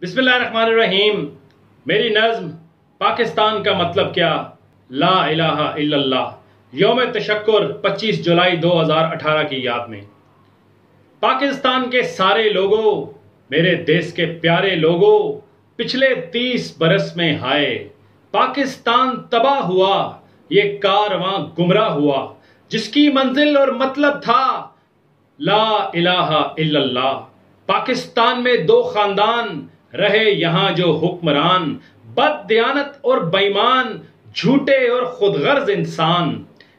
بسم اللہ الرحمن الرحیم. میری نظم پاکستان کا مطلب کیا، لا الہ الا اللہ، یوم تشکر 25 جولائی 2018 کی یاد میں. پاکستان کے سارے لوگوں، میرے دیس کے پیارے لوگوں، پچھلے 30 برس میں ہائے پاکستان تباہ ہوا، یہ کارواں گمراہ ہوا جس کی منزل اور مطلب تھا لا الہ الا اللہ. پاکستان میں 2 خاندان رہے یہاں جو حکمران، بد دیانت اور بےایمان، جھوٹے اور خود غرض انسان.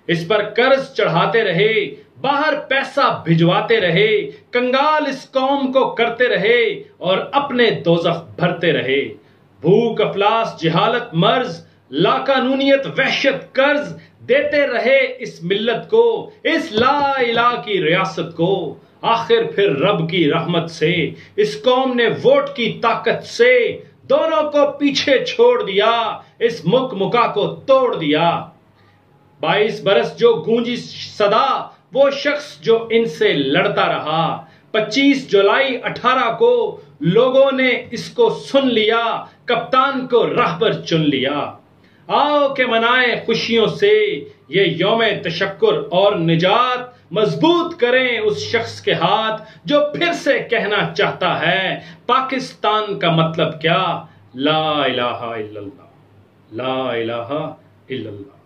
اس پر قرض چڑھاتے رہے، باہر پیسہ بھجواتے رہے، کنگال اس قوم کو کرتے رہے اور اپنے دوزخ بھرتے رہے. بھوک، افلاس، جہالت، مرض، لاقانونیت، وحشت، قرض دیتے رہے اس ملت کو، اس لا الہ کی ریاست کو. آخر پھر رب کی رحمت سے اس قوم نے ووٹ کی طاقت سے دونوں کو پیچھے چھوڑ دیا، اس مکہ کو توڑ دیا. 22 برس جو گونجی صدا، وہ شخص جو ان سے لڑتا رہا. 25 جولائی 18 کو لوگوں نے اس کو سن لیا، کپتان کو راہبر چن لیا. آؤ کہ منائیں خوشیوں سے یہ یوم تشکر اور نجات، مضبوط کریں اس شخص کے ہاتھ جو پھر سے کہنا چاہتا ہے پاکستان کا مطلب کیا، لا الہ الا اللہ، لا الہ الا اللہ.